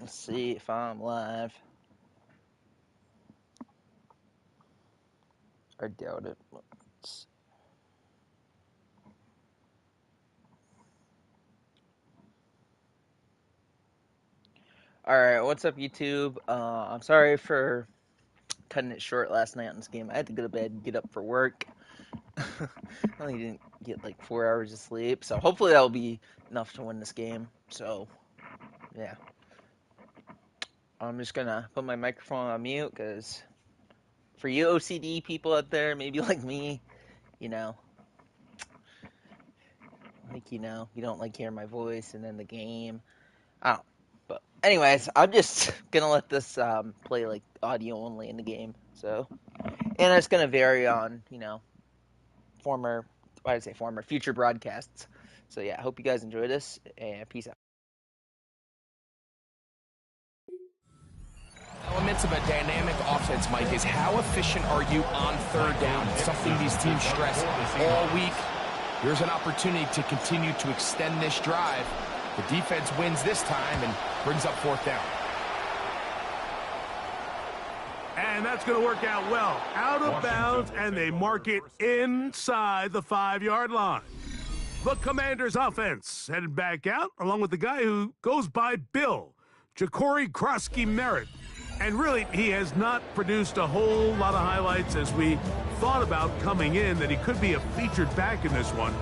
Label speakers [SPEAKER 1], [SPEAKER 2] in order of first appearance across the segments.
[SPEAKER 1] Let's see if I'm live. I doubt it. Alright, what's up, YouTube? I'm sorry for cutting it short last night on this game. I had to go to bed and get up for work. I only didn't get like 4 hours of sleep, so hopefully that'll be enough to win this game. So, yeah. I'm just gonna put my microphone on mute, because for you OCD people out there, maybe like me, you know, you don't like hearing my voice and then the game. I don't. But anyways, I'm just gonna let this play like audio only in the game. So, and it's gonna vary on future broadcasts. So yeah, I hope you guys enjoy this, and peace out.
[SPEAKER 2] Elements of a dynamic offense, Mike, is how efficient are you on third down? It's something these teams stress all week. Here's an opportunity to continue to extend this drive. The defense wins this time and brings up fourth down.
[SPEAKER 3] And that's going to work out well. Out of bounds, and they mark it inside the 5-yard line. The Commanders' offense headed back out, along with the guy who goes by Bill, Ja'Cory Krosky-Merritt. And really, he has not produced a whole lot of highlights as we thought about coming in, that he could be a featured back in this one.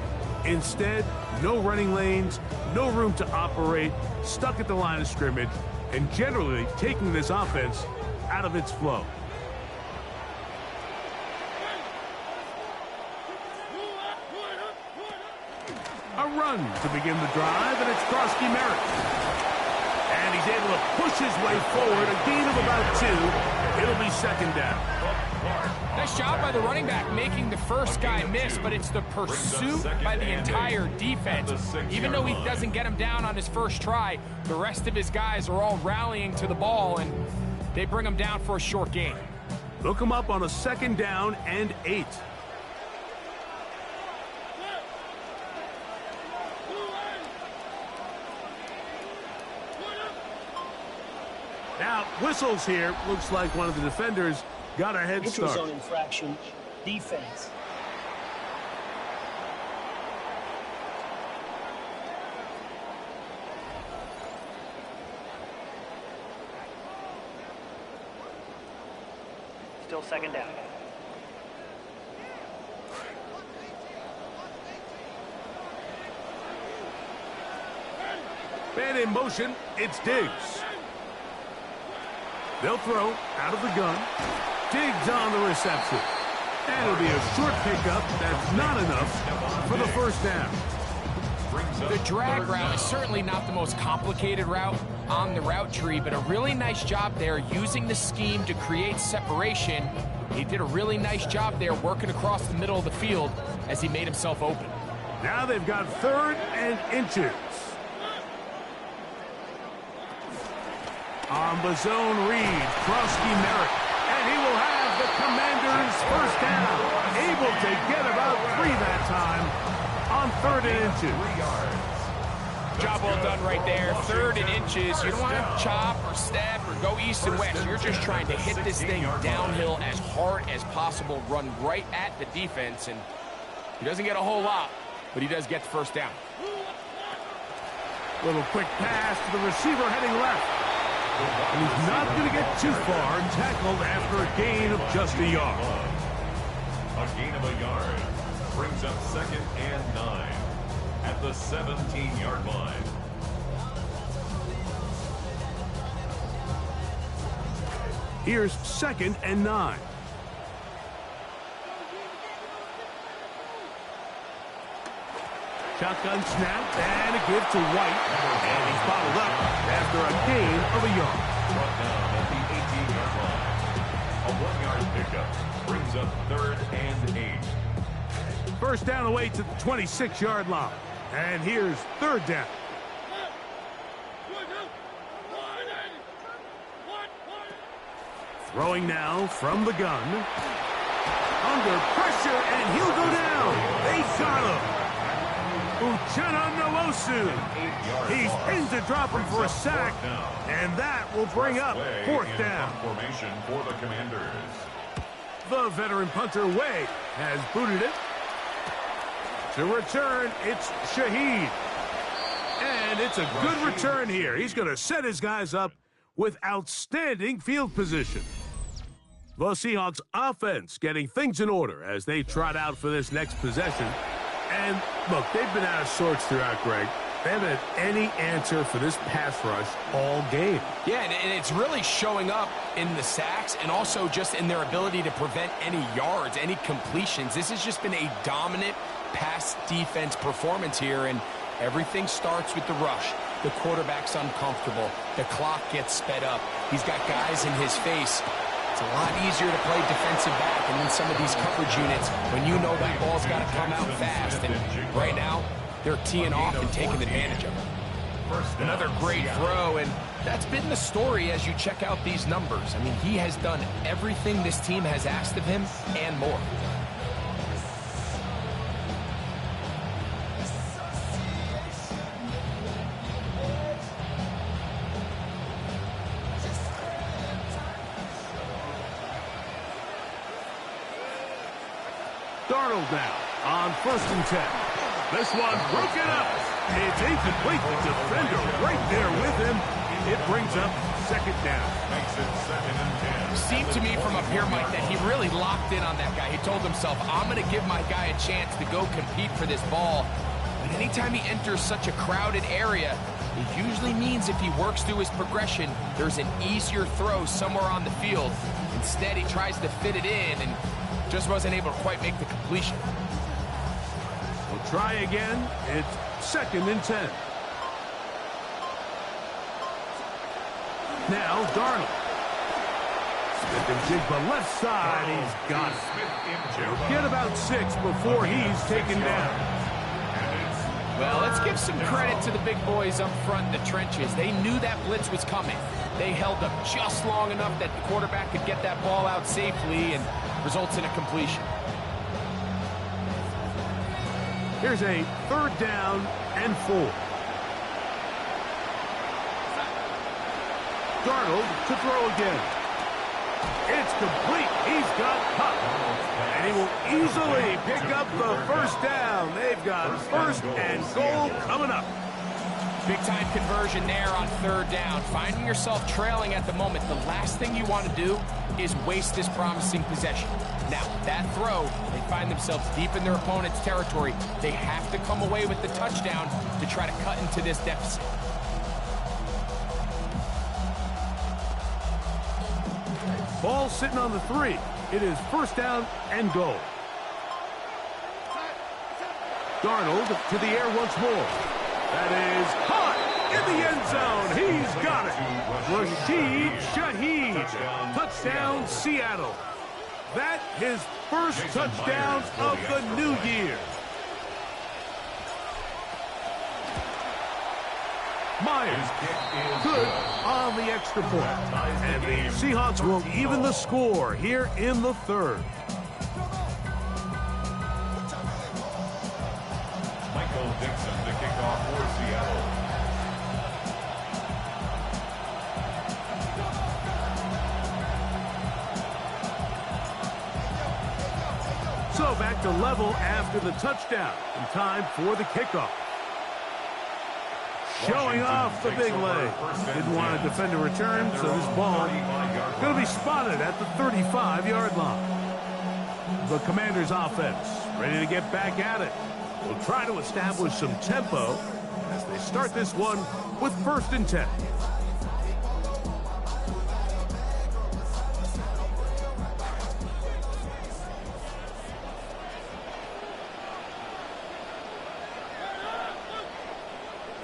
[SPEAKER 3] Instead, no running lanes, no room to operate, stuck at the line of scrimmage, and generally taking this offense out of its flow. A run to begin the drive, and it's Krosky-Merritt. And he's able to push his way forward, a gain of about 2. It'll be second down.
[SPEAKER 2] Nice job by the running back making the first guy miss, but it's the pursuit by the entire defense. Even though he doesn't get him down on his first try, the rest of his guys are all rallying to the ball, and they bring him down for a short gain.
[SPEAKER 3] Look him up on a second down and 8. Now, whistles here. Looks like one of the defenders got a head start.
[SPEAKER 4] Neutral zone infraction, defense. Still second down.
[SPEAKER 3] Man in motion, it's Diggs. They'll throw out of the gun. Diggs on the reception. And it'll be a short pickup. That's not enough for the first down.
[SPEAKER 2] The drag route is certainly not the most complicated route on the route tree, but a really nice job there using the scheme to create separation. He did a really nice job there working across the middle of the field as he made himself open.
[SPEAKER 3] Now they've got 3rd and inches. On the zone read, Krosky-Merritt, and he will have the Commanders' first down. Able to get about 3 that time on 3rd and inches.
[SPEAKER 2] Job well done right there. 3rd and inches. You don't want to chop or step or go east and west. You're just trying to hit this thing downhill as hard as possible, run right at the defense, and he doesn't get a whole lot, but he does get the first down.
[SPEAKER 3] Little quick pass to the receiver heading left. And he's not going to get too far and tackled after a gain of just a yard.
[SPEAKER 5] A gain of a yard brings up 2nd and 9 at the 17-yard line.
[SPEAKER 3] Here's 2nd and 9. Shotgun snap and a give to White. And he's bottled up after a gain of a yard.
[SPEAKER 5] Brought down at the 18-yard line. A 1-yard pickup brings up 3rd and 8.
[SPEAKER 3] First down away to the 26-yard line. And here's 3rd down. Throwing now from the gun. Under pressure, and he'll go down. They got him. He's pinned to drop him for a sack, and that will bring up fourth down.
[SPEAKER 5] Formation for the Commanders.
[SPEAKER 3] The veteran punter Way has booted it. To return, it's Shaheed. And it's a good return here. He's going to set his guys up with outstanding field position. The Seahawks offense getting things in order as they trot out for this next possession. And look, they've been out of sorts throughout, Greg. They haven't had any answer for this pass rush all game.
[SPEAKER 2] Yeah, and it's really showing up in the sacks and also just in their ability to prevent any yards, any completions. This has just been a dominant pass defense performance here, and everything starts with the rush. The quarterback's uncomfortable. The clock gets sped up. He's got guys in his face. It's a lot easier to play defensive back and in some of these coverage units when you know that ball's got to come out fast. And right now, they're teeing off and taking advantage of it. Another great throw, and that's been the story as you check out these numbers. I mean, he has done everything this team has asked of him and more.
[SPEAKER 3] Darnold now on 1st and 10. This one broken up. It's incomplete. The defender right there with him. It brings up 2nd down.
[SPEAKER 5] Makes it 2nd and 10.
[SPEAKER 2] Seemed to me from up here, Mike, that he really locked in on that guy. He told himself, I'm going to give my guy a chance to go compete for this ball. But anytime he enters such a crowded area, it usually means if he works through his progression, there's an easier throw somewhere on the field. Instead, he tries to fit it in and just wasn't able to quite make the completion.
[SPEAKER 3] We'll try again. It's 2nd and 10. Now Darnold. Smith and Jigba left side. He's got it. He'll get about 6 before he's taken down.
[SPEAKER 2] Well, let's give some credit to the big boys up front in the trenches. They knew that blitz was coming. They held up just long enough that the quarterback could get that ball out safely and results in a completion.
[SPEAKER 3] Here's a 3rd down and 4. Darnold to throw again. It's complete. He's got Huck. And he will easily pick up the 1st down. They've got 1st and goal coming up.
[SPEAKER 2] Big-time conversion there on 3rd down. Finding yourself trailing at the moment, the last thing you want to do is waste this promising possession. Now, that throw, they find themselves deep in their opponent's territory. They have to come away with the touchdown to try to cut into this deficit.
[SPEAKER 3] Ball sitting on the 3. It is 1st down and goal. Darnold to the air once more. That is hot in the end zone. He's got it. Rashid Shaheed. Touchdown, Seattle. That his first touchdown of the new year. Myers good on the extra point. And the Seahawks will even the score here in the 3rd.
[SPEAKER 5] Michael Dixon to kick off for Seattle.
[SPEAKER 3] So back to level after the touchdown. In time for the kickoff. Showing off the big leg. Didn't want to defend a return, so this ball going to be spotted at the 35-yard line. The Commanders' offense ready to get back at it. Will try to establish some tempo as they start this one with 1st and 10.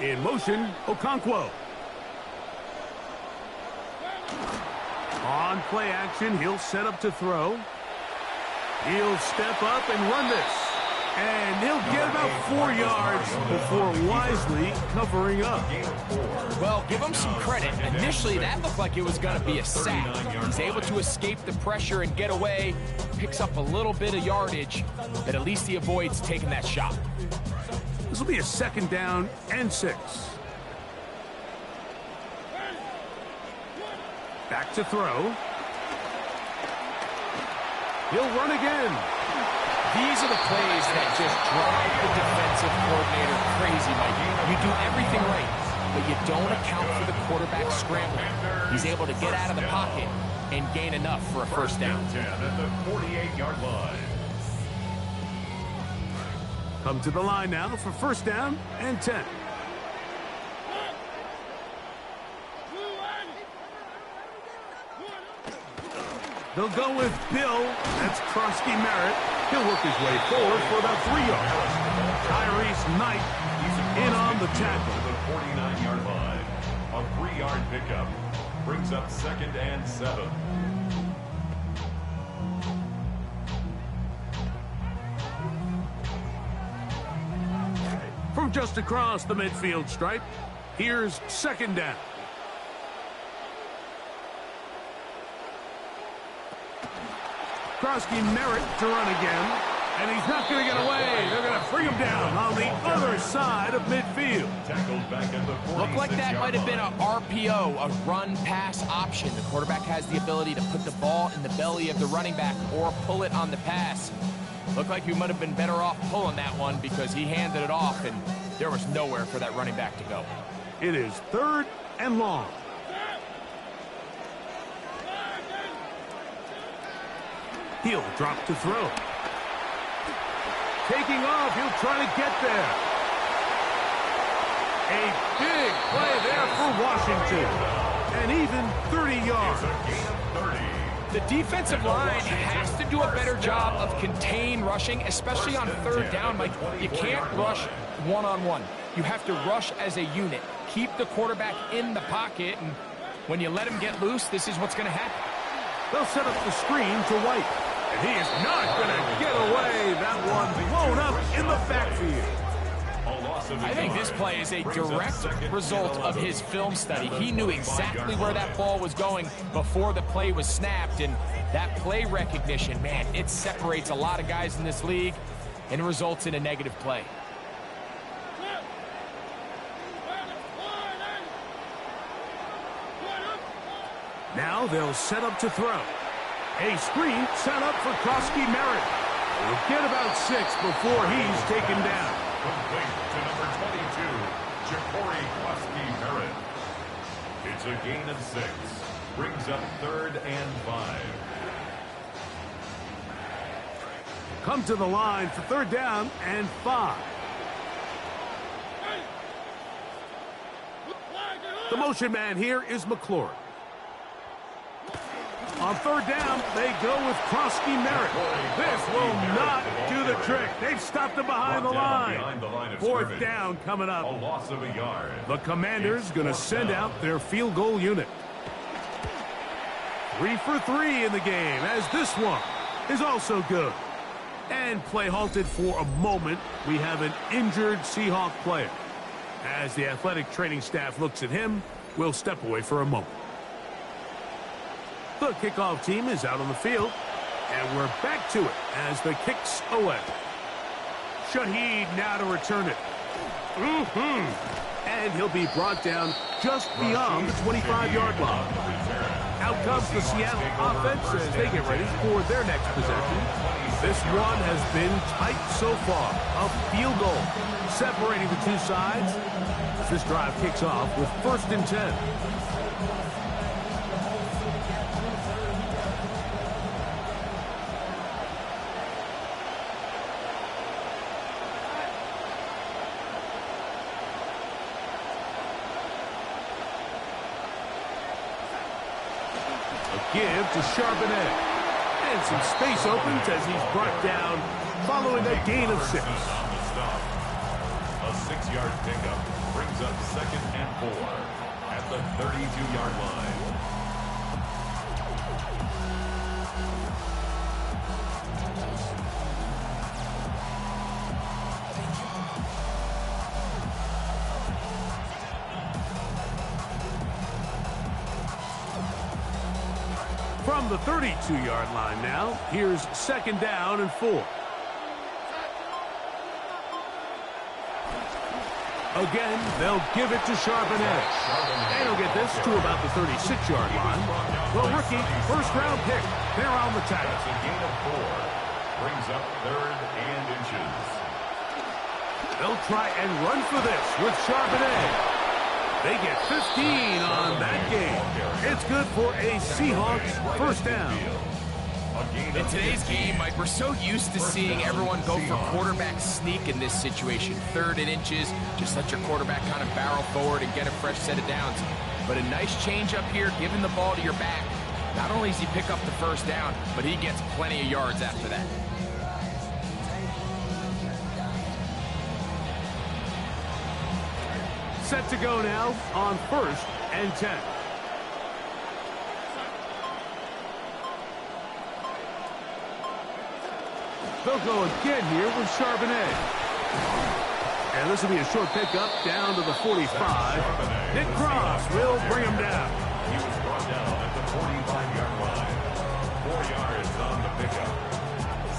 [SPEAKER 3] In motion, Okonkwo. On play action, he'll set up to throw. He'll step up and run this. And he'll get about 4 yards before wisely covering up.
[SPEAKER 2] Well, give him some credit. Initially, that looked like it was going to be a sack. He's able to escape the pressure and get away. Picks up a little bit of yardage, but at least he avoids taking that shot.
[SPEAKER 3] This will be a 2nd down and 6. Back to throw. He'll run again.
[SPEAKER 2] These are the plays that just drive the defensive coordinator crazy, Mike. You do everything right, but you don't account for the quarterback scrambling. He's able to get out of the pocket and gain enough for a 1st down.
[SPEAKER 5] 10 at the 48-yard line.
[SPEAKER 3] Come to the line now for 1st down and 10. They'll go with Bill. That's Krusty Merritt. He'll work his way forward for about 3 yards. Tyrese Knight in on the tackle.
[SPEAKER 5] To the 49-yard line. A 3-yard pickup brings up 2nd and 7.
[SPEAKER 3] From just across the midfield stripe, here's 2nd down. Krusty Merritt to run again, and he's not going to get away. They're going to bring him down on the other side of midfield.
[SPEAKER 5] Tackled back at the 46-yard
[SPEAKER 2] Looked like that might have been
[SPEAKER 5] line.
[SPEAKER 2] a RPO, a run-pass option. The quarterback has the ability to put the ball in the belly of the running back or pull it on the pass. Looked like he might have been better off pulling that one because he handed it off, and there was nowhere for that running back to go.
[SPEAKER 3] It is 3rd and long. He'll drop to throw. Taking off, he'll try to get there. A big play there for Washington. And even 30 yards.
[SPEAKER 2] The defensive line has to do a better job of contain rushing, especially on 3rd down. Like, you can't rush one-on-one. You have to rush as a unit. Keep the quarterback in the pocket, and when you let him get loose, this is what's going to happen.
[SPEAKER 3] They'll set up the screen to White. And he is not going to get away. That one blown up in the backfield.
[SPEAKER 2] I think this play is a direct result of his film study. He knew exactly where that ball was going before the play was snapped, and that play recognition, man, it separates a lot of guys in this league and results in a negative play.
[SPEAKER 3] Now they'll set up to throw. A screen set up for Krusty Merritt. He'll get about 6 before he's taken down.
[SPEAKER 5] Complete to number 22, Ja'Cory Krusty-Merritt. It's a gain of 6. Brings up 3rd and 5.
[SPEAKER 3] Come to the line for 3rd down and 5. The motion man here is McLaurin. On 3rd down, they go with Krusty Merritt. This will not do the trick. They've stopped him behind the line. 4th down coming
[SPEAKER 5] A
[SPEAKER 3] up.
[SPEAKER 5] loss of a yard.
[SPEAKER 3] The Commanders going to send out their field goal unit. 3 for 3 in the game, as this one is also good. And play halted for a moment. We have an injured Seahawk player. As the athletic training staff looks at him, we'll step away for a moment. The kickoff team is out on the field, and we're back to it as the kick's away. Shaheed now to return it. And he'll be brought down just beyond the 25-yard line. Out comes the Seattle offense as they get ready for their next possession. This one has been tight so far. A field goal separating the two sides. This drive kicks off with 1st and 10. Give to Charbonnet. And some space opens as he's brought down following a gain of 6.
[SPEAKER 5] A 6-yard pickup brings up 2nd and 4 at the 32-yard line.
[SPEAKER 3] From the 32-yard line now, here's 2nd down and 4. Again, they'll give it to Charbonnet. And he'll get this to about the 36-yard line. The rookie first-round pick. They're on the tackle.
[SPEAKER 5] That's a gain of 4. Brings up 3rd and inches.
[SPEAKER 3] They'll try and run for this with Charbonnet. They get 15 on that game. It's good for a Seahawks first down.
[SPEAKER 2] In today's game, Mike, we're so used to seeing everyone go for quarterback sneak in this situation. 3rd and inches, just let your quarterback kind of barrel forward and get a fresh set of downs. But a nice change up here, giving the ball to your back. Not only does he pick up the first down, but he gets plenty of yards after that.
[SPEAKER 3] Set to go now on 1st and 10. They'll go again here with Charbonnet. And this will be a short pickup down to the 45. Nick Cross will bring him down.
[SPEAKER 5] He was brought down at the 45-yard line. 4 yards on the pickup.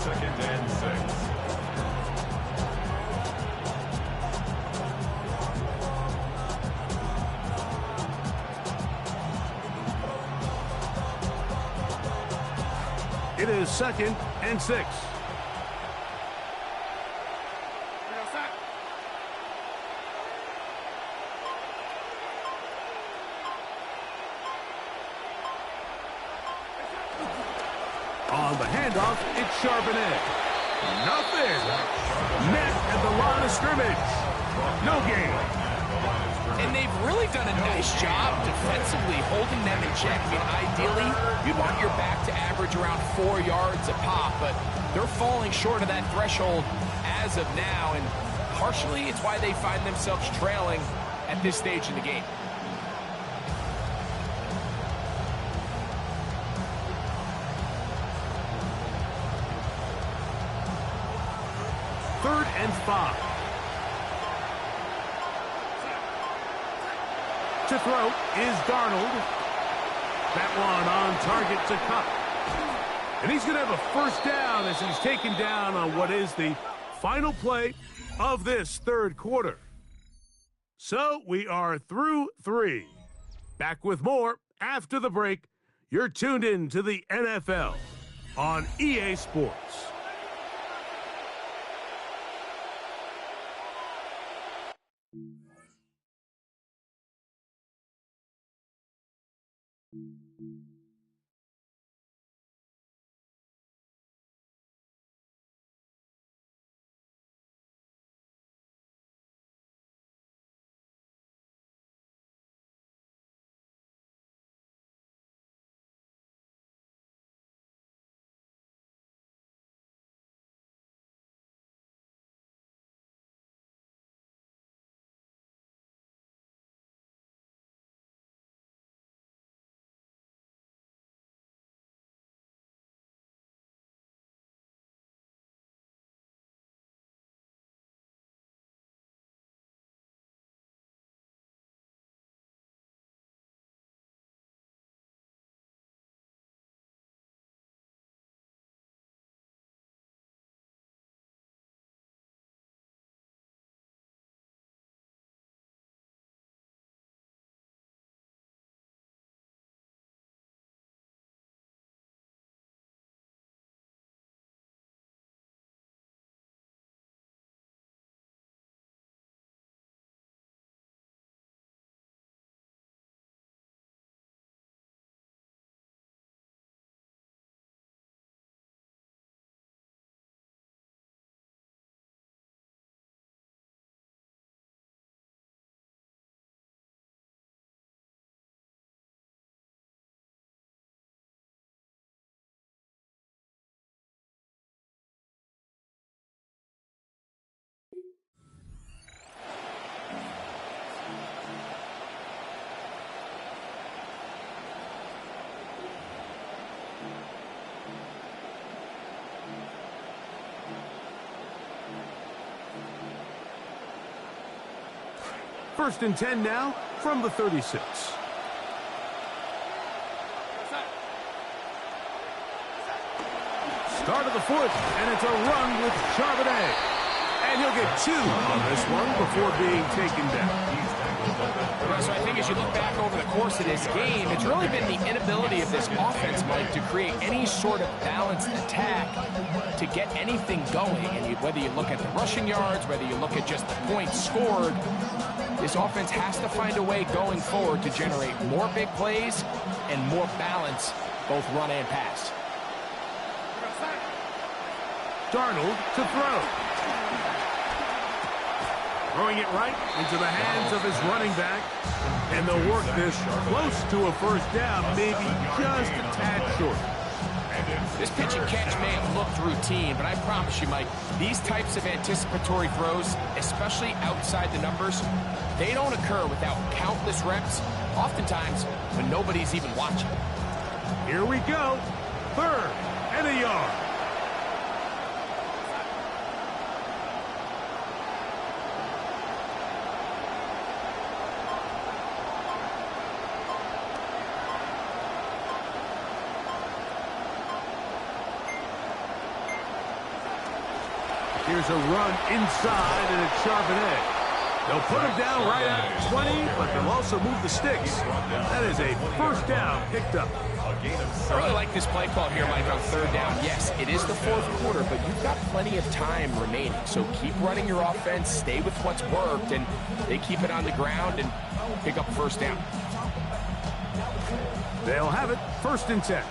[SPEAKER 5] 2nd and 6.
[SPEAKER 3] It is 2nd and 6. On the handoff, it's Charbonnet. Nothing. Net at the line of scrimmage. No gain.
[SPEAKER 2] And they've really done a nice job defensively holding them in check. I mean, ideally, you'd want your back to average around 4 yards a pop, but they're falling short of that threshold as of now, and partially it's why they find themselves trailing at this stage in the game.
[SPEAKER 3] Third and 5. To throw is Darnold. That one on target to Cup. And he's going to have a first down as he's taken down on what is the final play of this 3rd quarter. So we are through 3. Back with more after the break. You're tuned in to the NFL on EA Sports. First and 10 now from the 36. Start of the 4th, and it's a run with Charbonnet. And he'll get 2 on this one before being taken down.
[SPEAKER 2] So I think as you look back over the course of this game, it's really been the inability of this offense, Mike, to create any sort of balanced attack to get anything going. And whether you look at the rushing yards, whether you look at just the points scored, this offense has to find a way going forward to generate more big plays and more balance, both run and pass.
[SPEAKER 3] Darnold to throw. Throwing it right into the hands of his running back. And they'll work this close to a first down, maybe just a tad short.
[SPEAKER 2] This pitch and catch may have looked routine, but I promise you, Mike, these types of anticipatory throws, especially outside the numbers, they don't occur without countless reps, oftentimes when nobody's even watching.
[SPEAKER 3] Here we go. 3rd and a yard. Here's a run inside, and it's sharp and edge. They'll put him down right at 20, but they'll also move the sticks. That is a first down picked up.
[SPEAKER 2] I really like this play call here, Mike, on 3rd down. Yes, it is the 4th quarter, but you've got plenty of time remaining. So keep running your offense, stay with what's worked, and they keep it on the ground and pick up 1st down.
[SPEAKER 3] They'll have it 1st and 10.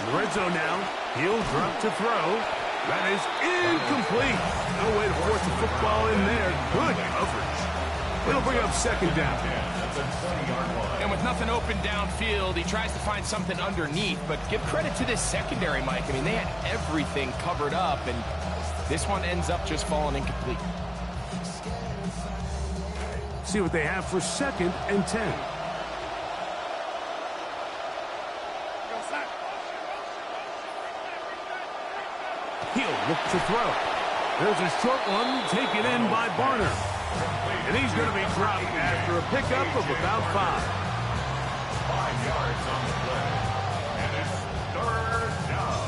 [SPEAKER 3] In the red zone now, he'll drop to throw. That is incomplete. No way to force the football in there. Good coverage. It'll bring up 2nd down.
[SPEAKER 2] And with nothing open downfield, he tries to find something underneath. But give credit to this secondary, Mike. I mean, they had everything covered up, and this one ends up just falling incomplete.
[SPEAKER 3] See what they have for 2nd and 10. He'll look to throw. There's a short one taken in by Barner. And he's going to be dropped after a pickup of about 5.
[SPEAKER 5] 5 yards on the play. And it's 3rd down.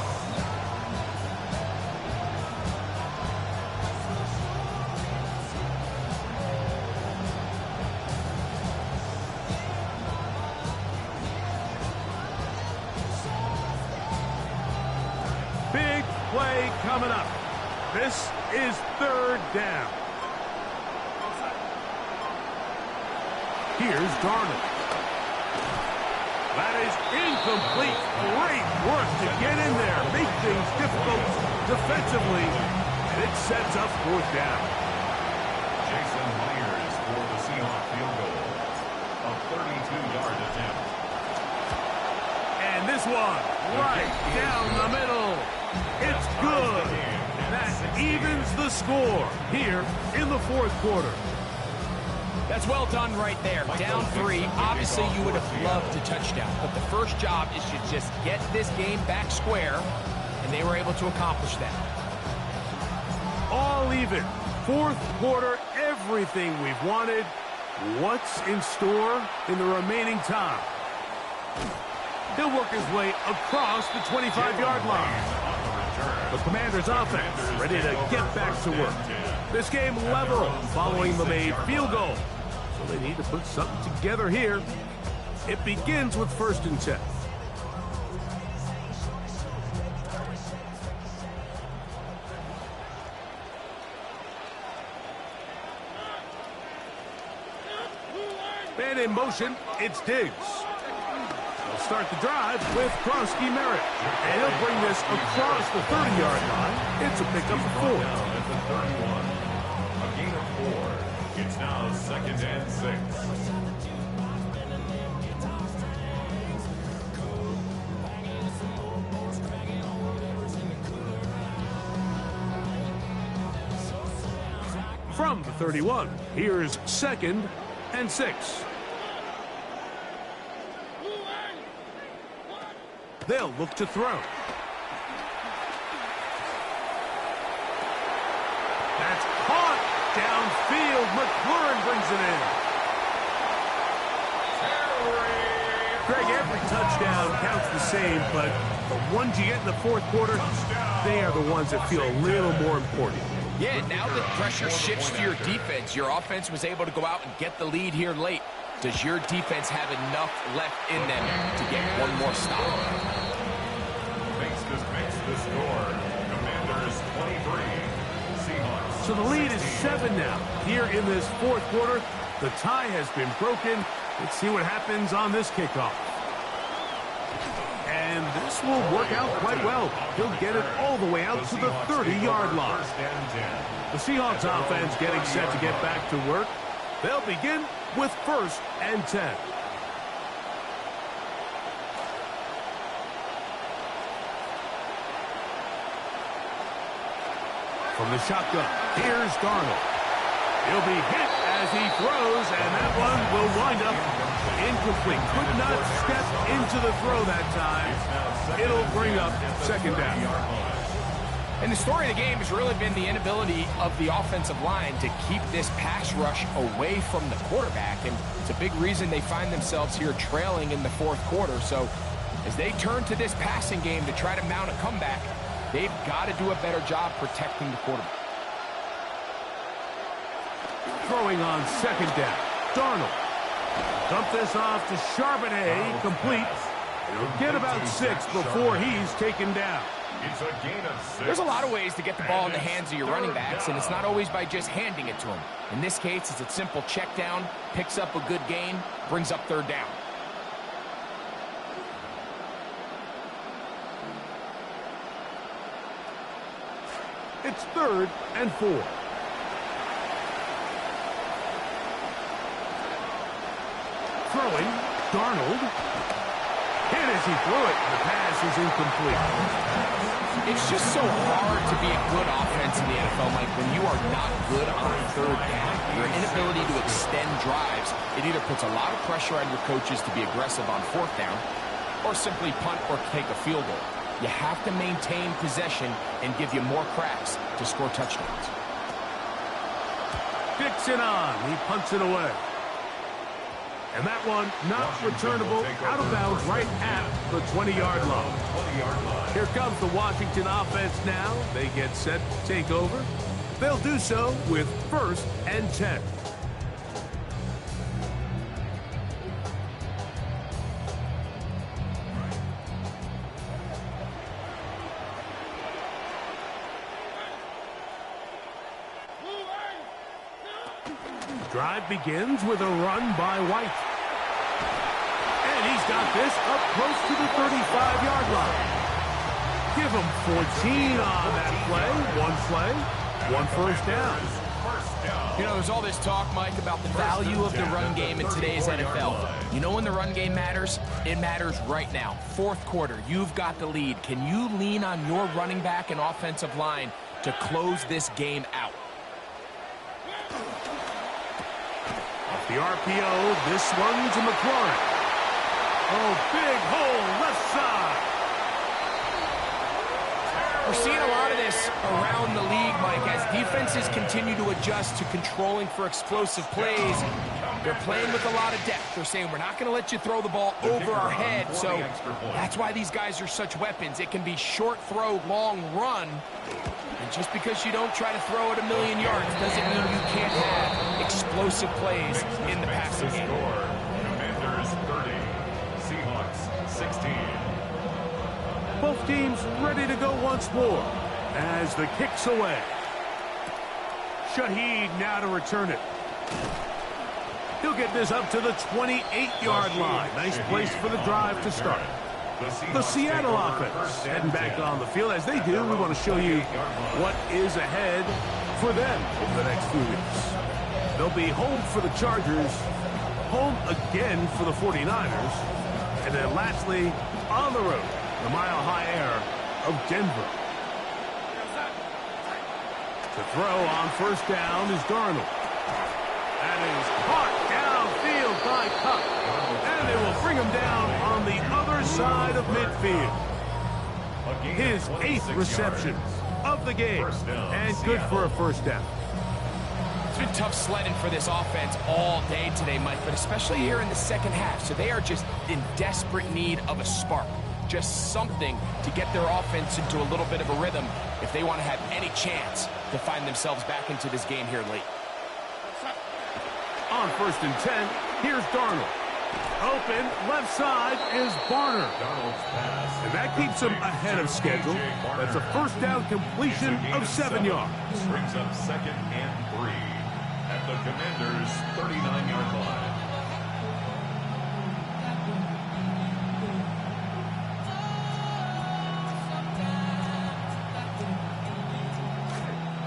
[SPEAKER 3] Big play coming up. This is 3rd down. Here's Darnold. That is incomplete. Great work to get in there. Make things difficult defensively. And it sets up 4th down.
[SPEAKER 5] Jason Myers for the Seahawks field goal. A 32-yard attempt.
[SPEAKER 3] And this one right down the middle. It's good. That evens the score here in the 4th quarter.
[SPEAKER 2] That's well done right there. Down 3. Obviously, you would have loved a touchdown, but the first job is to just get this game back square, and they were able to accomplish that.
[SPEAKER 3] All even. 4th quarter, everything we've wanted. What's in store in the remaining time? He'll work his way across the 25-yard line. The Commanders' offense ready to get back to work. This game level following the made field goal. So they need to put something together here. It begins with 1st and 10. And in motion, it's Diggs. They'll start the drive with Kronsky Merritt. And he'll bring this across the 30-yard line. It's a pickup of 4.
[SPEAKER 5] At the 31. A gain of 4. It's now 2nd and 6.
[SPEAKER 3] From the 31, here's 2nd and 6. They'll look to throw. That's caught downfield. McLaurin brings it in. Greg, every touchdown counts the same, but the ones you get in the fourth quarter, they are the ones that feel a little more important.
[SPEAKER 2] Yeah, now that pressure shifts to your defense, your offense was able to go out and get the lead here late. Does your defense have enough left in them to get one more stop?
[SPEAKER 5] Makes the score. Commanders 23. Seahawks.
[SPEAKER 3] So the lead is 7 now. Here in this fourth quarter, the tie has been broken. Let's see what happens on this kickoff. And this will work out quite well. He'll get it all the way out to the 30-yard line. The Seahawks offense getting set to get back to work. They'll begin with 1st and 10. From the shotgun, here's Darnold. He'll be hit as he throws, and that one will wind up incomplete. Could not step into the throw that time. It'll bring up 2nd down.
[SPEAKER 2] And the story of the game has really been the inability of the offensive line to keep this pass rush away from the quarterback. And it's a big reason they find themselves here trailing in the fourth quarter. So as they turn to this passing game to try to mount a comeback, they've got to do a better job protecting the quarterback.
[SPEAKER 3] Throwing on 2nd down, Darnold. Dump this off to Charbonnet, complete. He'll get about 6 before he's taken down.
[SPEAKER 5] It's a gain of 6.
[SPEAKER 2] There's a lot of ways to get the ball in the hands of your running backs, and it's not always by just handing it to them. In this case, it's a simple check down, picks up a good gain, brings up 3rd down.
[SPEAKER 3] It's 3rd and 4. Throwing, Darnold. Hit as he threw it. The pass is incomplete.
[SPEAKER 2] It's just so hard to be a good offense in the NFL, Mike, when you are not good on 3rd down. Your inability to extend drives, it either puts a lot of pressure on your coaches to be aggressive on 4th down, or simply punt or take a field goal. You have to maintain possession and give you more cracks to score touchdowns.
[SPEAKER 3] Dixon on. He punts it away. And that one not returnable, out of bounds right at the 20-yard line. Here comes the Washington offense now. They get set to take over. They'll do so with 1st and 10. Drive begins with a run by White. And he's got this up close to the 35-yard line. Give him 14 on that play. One 1st down.
[SPEAKER 2] You know, there's all this talk, Mike, about the value of the run game in today's NFL. You know when the run game matters? It matters right now. 4th quarter, you've got the lead. Can you lean on your running back and offensive line to close this game out?
[SPEAKER 3] The RPO, this one to McLaurin. Oh, big hole, left side.
[SPEAKER 2] We're seeing a lot of this around the league, Mike, as defenses continue to adjust to controlling for explosive plays. They're playing with a lot of depth. They're saying, we're not going to let you throw the ball over our head. So that's why these guys are such weapons. It can be short throw, long run. And just because you don't try to throw it a million yards doesn't mean you can't have explosive plays in the passing game.
[SPEAKER 5] Commanders 30, Seahawks 16.
[SPEAKER 3] Both teams ready to go once more as the kick's away. Shaheed now to return it. He'll get this up to the 28-yard line. Nice place for the drive to start. The Seattle offense heading back on the field. As they do, we want to show you what is ahead for them over the next few weeks. They'll be home for the Chargers, home again for the 49ers, and then lastly, on the road, the Mile High Air of Denver. To throw on 1st down is Darnold. That is caught downfield by Cup. And they will bring him down on the other side of midfield. His 8th reception of the game. And good for a 1st down.
[SPEAKER 2] It's been tough sledding for this offense all day today, Mike, but especially here in the second half. So they are just in desperate need of a spark. just something to get their offense into a little bit of a rhythm if they want to have any chance to find themselves back into this game here late.
[SPEAKER 3] On 1st and 10, here's Darnold. Open, left side is Barner. And that keeps him ahead of schedule. That's a first down completion of 7 yards.
[SPEAKER 5] Brings up 2nd and 3 at the Commanders' 39-yard line.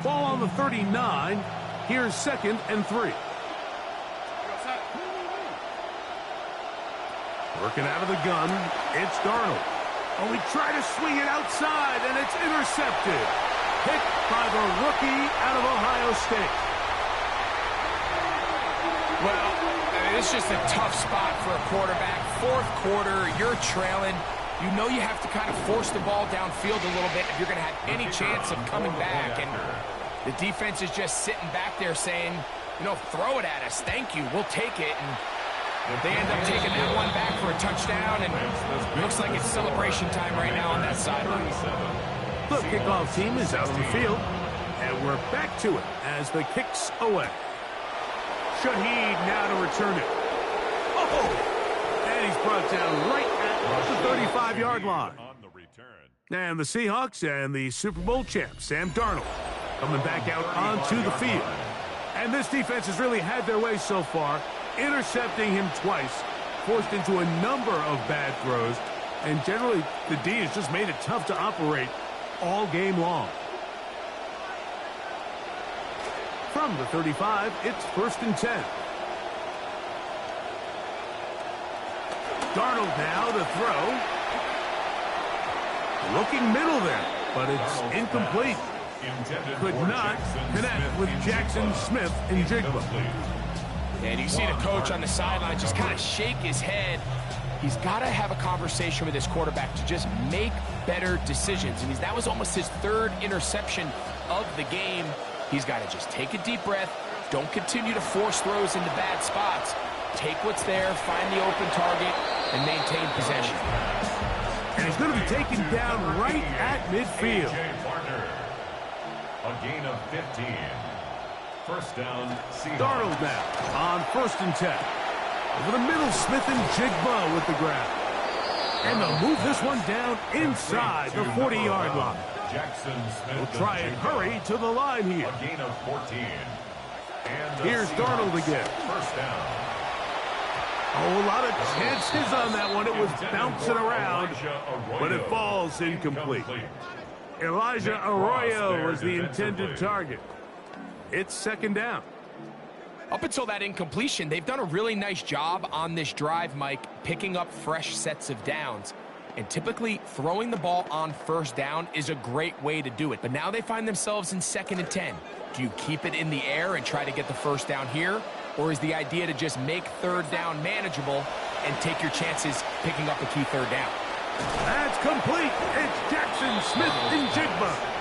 [SPEAKER 3] Ball on the 39. Here's 2nd and 3. Working out of the gun, it's Darnold. Oh, he tried to swing it outside, and it's intercepted. Picked by the rookie out of Ohio State.
[SPEAKER 2] Well, it's just a tough spot for a quarterback. 4th quarter, you're trailing. You know you have to kind of force the ball downfield a little bit if you're going to have any chance of coming back. And the defense is just sitting back there saying, you know, throw it at us. Thank you. We'll take it. And they end up taking that one back for a touchdown, and it looks like it's celebration time right now on that sideline.
[SPEAKER 3] The kickoff team is out on the field, and we're back to it as the kick's away. Shaheed now to return it. Oh! And he's brought down right at the 35-yard line. And the Seahawks and the Super Bowl champ, Sam Darnold, coming back out onto the field. And this defense has really had their way so far, intercepting him twice, forced into a number of bad throws, and generally the D has just made it tough to operate all game long. From the 35, it's 1st and 10. Darnold now to throw. Looking middle there, but it's incomplete. Could not connect with Jackson Smith and Jigba.
[SPEAKER 2] And you see the coach on the sideline just kind of shake his head. He's got to have a conversation with his quarterback to just make better decisions. I mean, that was almost his 3rd interception of the game. He's got to just take a deep breath. Don't continue to force throws into bad spots. Take what's there, find the open target, and maintain possession.
[SPEAKER 3] And he's going to be taken down right at midfield.
[SPEAKER 5] A gain of 15. First down, Seahawks.
[SPEAKER 3] Darnold now on 1st and 10. Over the middle, Smith and Jigba with the grab. And they'll move this one down inside the 40-yard line.
[SPEAKER 5] Jackson Smith
[SPEAKER 3] will try and hurry to the line here.
[SPEAKER 5] A gain of 14. And
[SPEAKER 3] here's Darnold again.
[SPEAKER 5] First down.
[SPEAKER 3] Oh, a lot of chances on that one. It was bouncing around, but it falls incomplete. Elijah Arroyo was the intended target. It's 2nd down.
[SPEAKER 2] Up until that incompletion, they've done a really nice job on this drive, Mike, picking up fresh sets of downs. And typically, throwing the ball on 1st down is a great way to do it. But now they find themselves in 2nd and 10. Do you keep it in the air and try to get the 1st down here? Or is the idea to just make 3rd down manageable and take your chances picking up a key 3rd down?
[SPEAKER 3] That's complete. It's Jackson Smith and Jigba.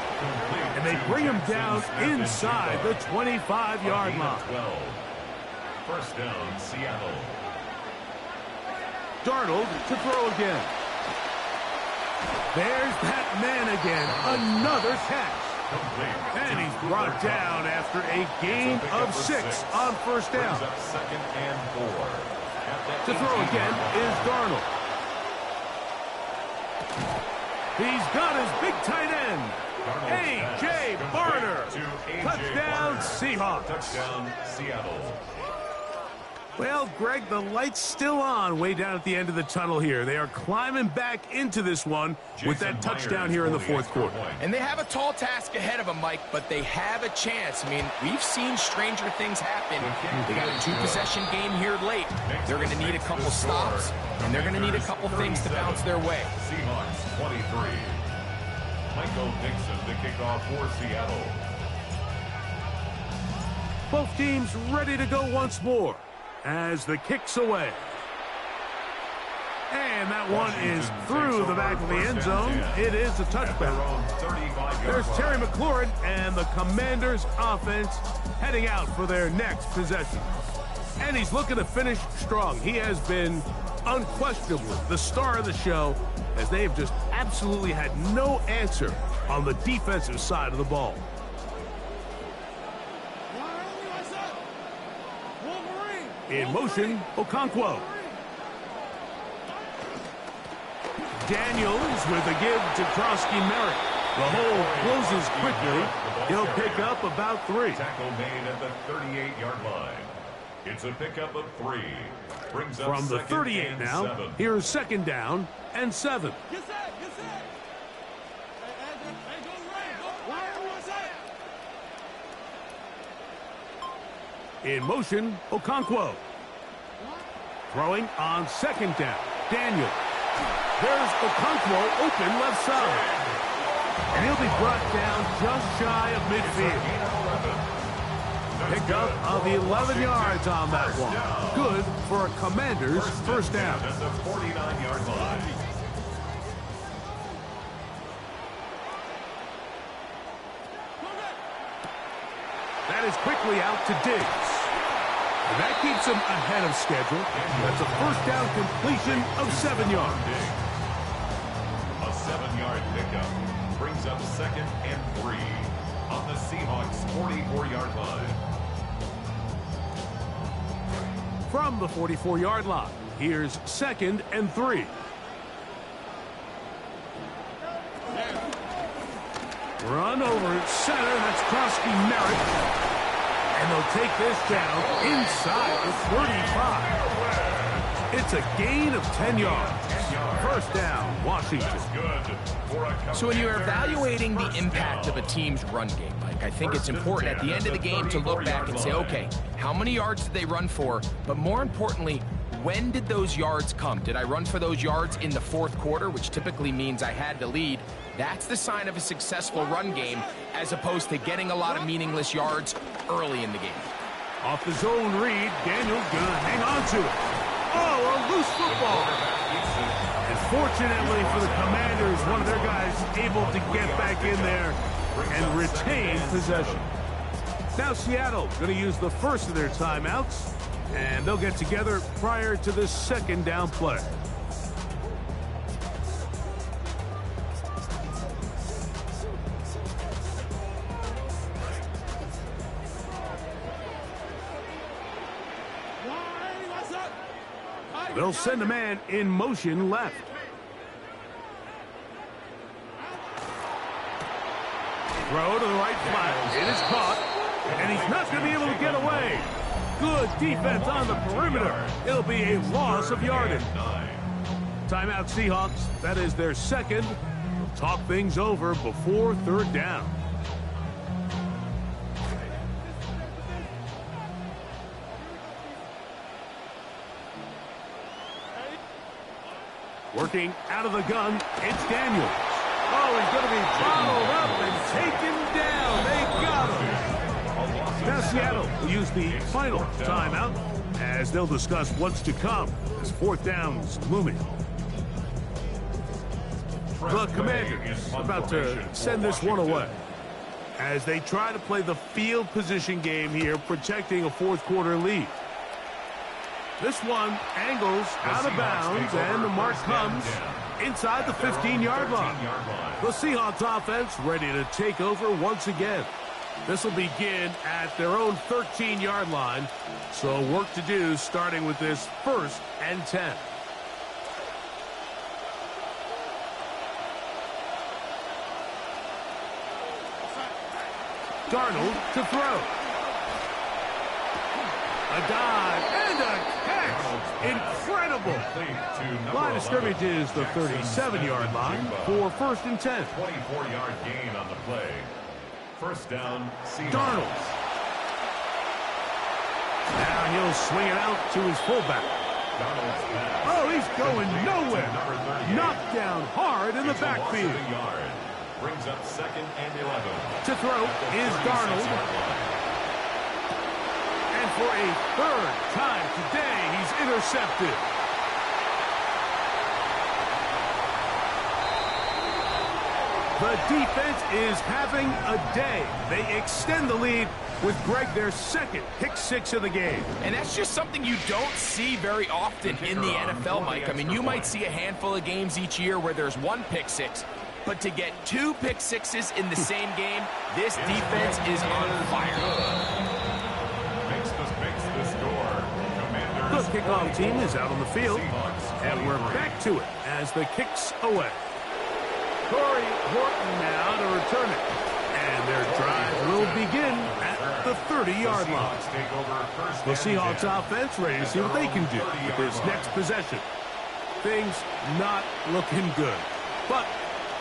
[SPEAKER 3] And they bring him down inside the 25-yard line.
[SPEAKER 5] 12. First down, Seattle.
[SPEAKER 3] Darnold to throw again. There's that man again. Another catch. And he's brought down after a gain of 6 on 1st down.
[SPEAKER 5] Second and 4.
[SPEAKER 3] To throw again is Darnold. He's got his big tight end. A.J. Barner. Touchdown, Seahawks.
[SPEAKER 5] Touchdown, Seattle.
[SPEAKER 3] Well, Greg, the light's still on way down at the end of the tunnel here. They are climbing back into this one with that touchdown here in the 4th quarter.
[SPEAKER 2] And they have a tall task ahead of them, Mike, but they have a chance. I mean, we've seen stranger things happen. They got a 2-possession game here late. They're going to need a couple stops, and they're going to need a couple things to bounce their way.
[SPEAKER 5] Seahawks 23. Michael Dixon to kick off for Seattle.
[SPEAKER 3] Both teams ready to go once more as the kick's away. And that one is through the back of the end zone. It is a touchback. There's Terry McLaurin and the Commanders offense heading out for their next possession. And he's looking to finish strong. He has been unquestionably the star of the show, as they have just absolutely had no answer on the defensive side of the ball. In motion, Okonkwo. Daniels with a give to Krosky-Merritt. The hole closes quickly. He'll pick up about 3.
[SPEAKER 5] Tackle made at the 38-yard line. It's a pickup of 3. Brings up
[SPEAKER 3] From the 38 now,
[SPEAKER 5] 7.
[SPEAKER 3] here's second down and 7. In motion, Okonkwo. Throwing on second down, Daniel. There's Okonkwo open left side. And he'll be brought down just shy of midfield. Pickup of 11 yards on that one. Good for a Commanders first down.
[SPEAKER 5] At the 49-yard line.
[SPEAKER 3] That is quickly out to Diggs. And that keeps him ahead of schedule. That's a first down completion of 7 yards.
[SPEAKER 5] A 7-yard pickup brings up 2nd and 3 on the Seahawks' 44-yard line.
[SPEAKER 3] From the 44-yard line, here's 2nd and 3. Run over center, that's Krosky-Merritt. And they'll take this down inside the 35. It's a gain of 10 yards. First down, Washington.
[SPEAKER 2] So when you're evaluating the impact of a team's run game, Mike, I think it's important at the end of the game to look back and say, okay, how many yards did they run for? But more importantly, when did those yards come? Did I run for those yards in the fourth quarter, which typically means I had the lead? That's the sign of a successful run game, as opposed to getting a lot of meaningless yards early in the game.
[SPEAKER 3] Off the zone read, Daniel's gonna hang on to it. Oh, a loose football. And fortunately for the Commanders, one of their guys able to get back in there and retain possession. Now Seattle going to use the first of their timeouts, and they'll get together prior to the second down play. They'll send a man in motion left. Throw to the right flat. It is caught. And he's not going to be able to get away. Good defense on the perimeter. It'll be a loss of yardage. Timeout Seahawks. That is their second. Talk things over before third down. Working out of the gun, it's Daniels. Oh, he's going to be bottled up and taken down. They got him. Now Seattle will use the final timeout as they'll discuss what's to come as fourth down's looming. The Commanders about to send this one away as they try to play the field position game here, protecting a fourth quarter lead. This one angles out of bounds, and the mark comes inside the 15-yard line. The Seahawks offense ready to take over once again. This will begin at their own 13-yard line, so work to do starting with this 1st and 10. Darnold to throw. A dive and a catch. Incredible. Line of scrimmage is the 37-yard line for 1st and 10.
[SPEAKER 5] 24-yard gain on the play. First down, Seahawks.
[SPEAKER 3] Darnold. Now he'll swing it out to his fullback. Oh, he's going nowhere. Knocked down hard in the backfield.
[SPEAKER 5] Brings up 2nd and 11.
[SPEAKER 3] To throw is Darnold. And for a third time today, he's intercepted. The defense is having a day. They extend the lead with Greg their second pick six of the game.
[SPEAKER 2] And that's just something you don't see very often in the NFL, Mike. I mean, you might see a handful of games each year where there's one pick six, but to get two pick sixes in the same game, this defense is on fire.
[SPEAKER 5] Makes the score.
[SPEAKER 3] The kickoff team is out on the field, and we're back to it as the kick's away. Corey Horton now to return it, and their drive will begin at the 30-yard line. The Seahawks offense ready to see what they can do with this next possession. Things not looking good, but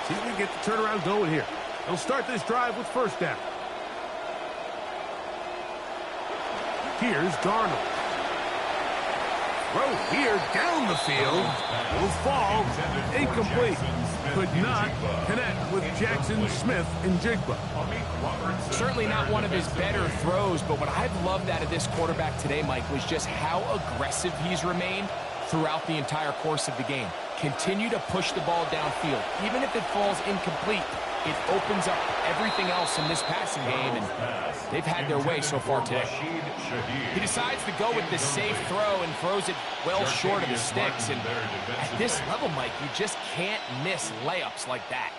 [SPEAKER 3] see if we get the turnaround going here. They'll start this drive with first down. Here's Darnold. Throw here down the field. Will fall. Incomplete. Could not connect with Jackson Smith and Jigba.
[SPEAKER 2] Certainly not one of his better throws, but what I've loved out of this quarterback today, Mike, was just how aggressive he's remained throughout the entire course of the game. Continue to push the ball downfield. Even if it falls incomplete, it opens up everything else in this passing game, and they've had their way so far today. He decides to go with the safe throw and throws it well short of the sticks, and at this level, Mike, you just can't miss layups like that.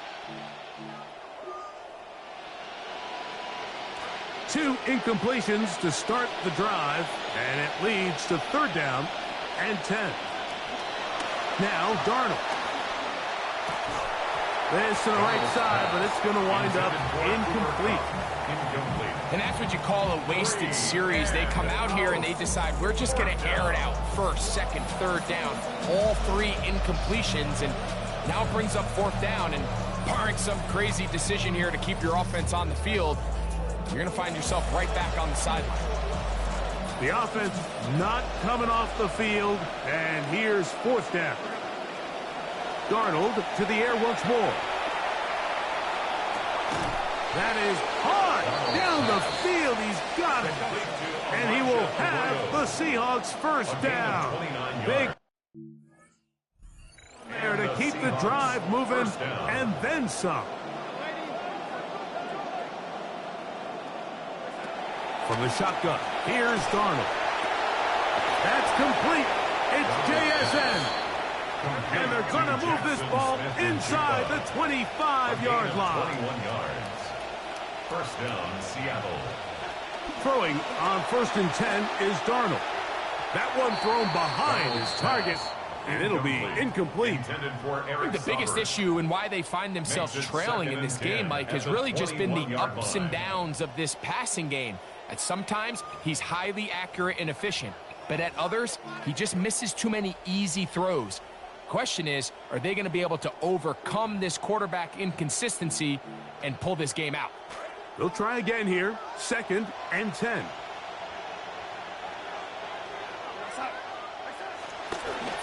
[SPEAKER 3] Two incompletions to start the drive, and it leads to third down and 10. Now Darnold. This to the right side, but it's going to wind up incomplete.
[SPEAKER 2] And that's what you call a wasted series. They come out here and they decide we're just going to air it out. First, second, third down. All three incompletions, and now it brings up fourth down. And barring some crazy decision here to keep your offense on the field, you're going to find yourself right back on the sideline.
[SPEAKER 3] The offense not coming off the field, and here's fourth down. Darnold to the air once more. That is hard down the field. He's got it. And he will have the Seahawks first down. Big there to keep the drive moving and then some. From the shotgun, here's Darnold. That's complete. It's JSN. And they're going to move this ball inside the 25-yard line.
[SPEAKER 5] 21 yards. First down, Seattle.
[SPEAKER 3] Throwing on first and 10 is Darnold. That one thrown behind his target, and it'll be incomplete.
[SPEAKER 2] The biggest issue and why they find themselves trailing in this game, Mike, has really just been the ups and downs of this passing game. At sometimes, he's highly accurate and efficient, but at others, he just misses too many easy throws. Question is, are they going to be able to overcome this quarterback inconsistency and pull this game out?
[SPEAKER 3] They'll try again here. Second and 10.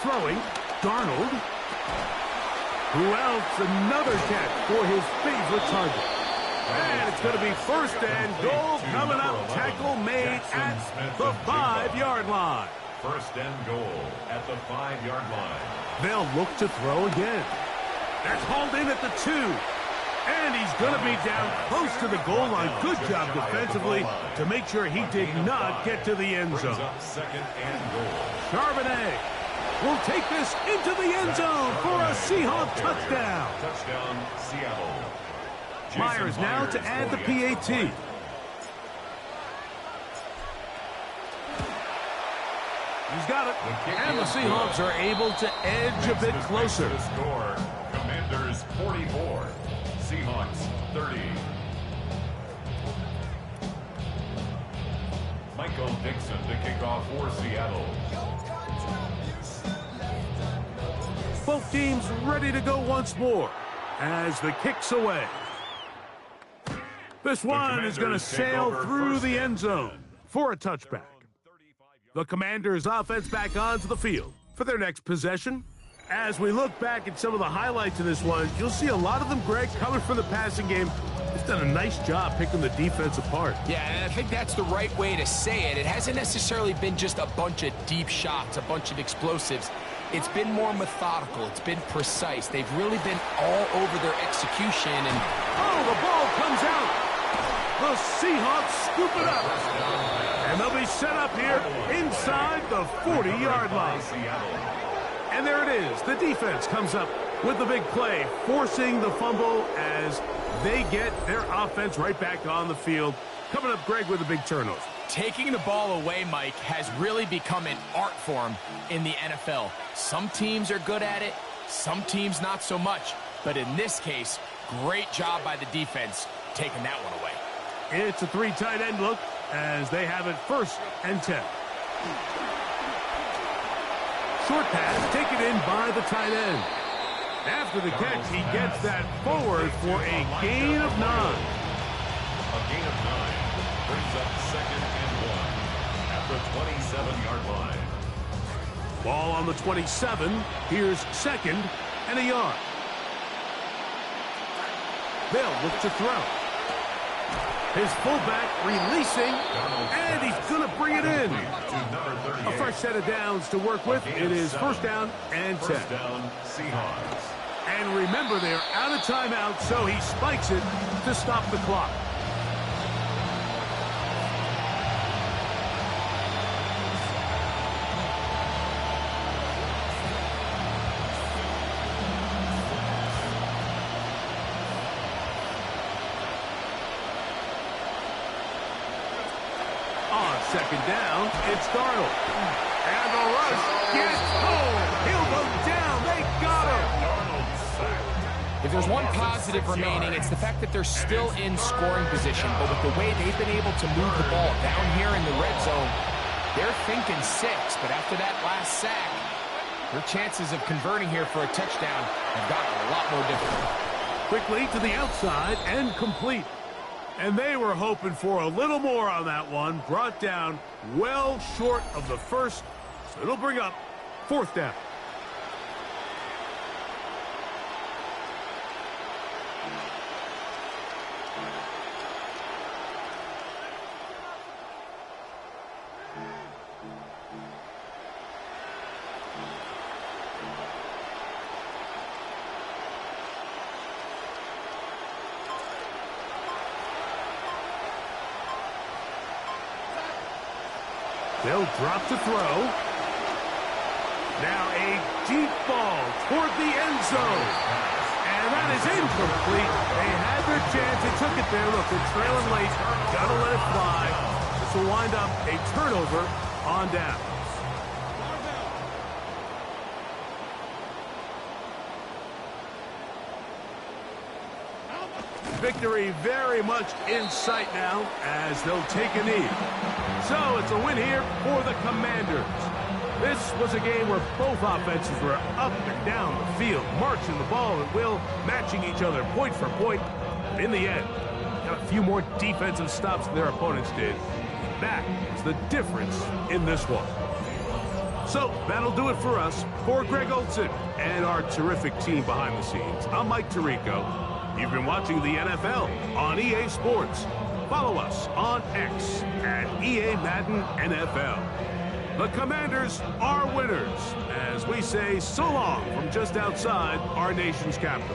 [SPEAKER 3] Throwing, Darnold. Who else? Another catch for his favorite target. And it's going to be first and goal coming up. Tackle made at the 5-yard line.
[SPEAKER 5] First and goal at the 5-yard line.
[SPEAKER 3] They'll look to throw again. That's hauled in at the 2. And he's going to be down close to the goal line. Good job defensively to make sure he did not get to the end zone.
[SPEAKER 5] Second and goal.
[SPEAKER 3] Charbonnet will take this into the end zone for a Seahawk touchdown.
[SPEAKER 5] Touchdown, Seattle.
[SPEAKER 3] Myers now to add the PAT. He's got it. And the Seahawks are able to edge a bit closer.
[SPEAKER 5] Score, Commanders 44, Seahawks 30. Michael Dixon to kick off for Seattle.
[SPEAKER 3] Both teams ready to go once more as the kick's away. This one is going to sail through the end zone for a touchback. The Commanders' offense back onto the field for their next possession. As we look back at some of the highlights of this one, you'll see a lot of them, Greg, coming from the passing game. He's done a nice job picking the defense apart.
[SPEAKER 2] Yeah, and I think that's the right way to say it. It hasn't necessarily been just a bunch of deep shots, a bunch of explosives. It's been more methodical. It's been precise. They've really been all over their execution. And
[SPEAKER 3] oh, the ball comes out. The Seahawks scoop it up. And they'll be set up here inside the 40-yard line. And there it is. The defense comes up with the big play, forcing the fumble as they get their offense right back on the field. Coming up, Greg, with a big turnover.
[SPEAKER 2] taking the ball away, Mike, has really become an art form in the NFL. Some teams are good at it, some teams not so much. But in this case, great job by the defense taking that one away.
[SPEAKER 3] It's a three tight end look as they have it 1st and 10. Short pass taken in by the tight end. After the catch, he gets that forward for a gain of 9.
[SPEAKER 5] A gain of 9 brings up 2nd and 1 at the 27-yard line.
[SPEAKER 3] Ball on the 27. Here's 2nd and a yard. They'll look to throw. His fullback releasing, and he's going to bring it in. A fresh set of downs to work with. It is 1st down and 10.
[SPEAKER 5] 1st down, Seahawks.
[SPEAKER 3] And remember, they're out of timeout, so he spikes it to stop the clock. On 2nd down, it's Darnold. And the rush gets home. He'll go down. They got him.
[SPEAKER 2] If there's one positive remaining, it's the fact that they're still in scoring position. But with the way they've been able to move the ball down here in the red zone, they're thinking 6. But after that last sack, their chances of converting here for a touchdown have gotten a lot more difficult.
[SPEAKER 3] Quickly to the outside and complete. And they were hoping for a little more on that one. Brought down well short of the first. So it'll bring up 4th down. They'll drop to throw. Now a deep ball toward the end zone. And that is incomplete. They had their chance. They took it there. Look, they're trailing late. Gotta let it fly. This will wind up a turnover on down. Victory very much in sight now as they'll take a knee. So it's a win here for the Commanders. This was a game where both offenses were up and down the field, marching the ball at will, matching each other point for point. In the end, got a few more defensive stops than their opponents did. That is the difference in this one. So that'll do it for us. For Greg Olson and our terrific team behind the scenes, I'm Mike Tirico. You've been watching the NFL on EA Sports. Follow us on X at EA Madden NFL. The Commanders are winners as we say so long from just outside our nation's capital.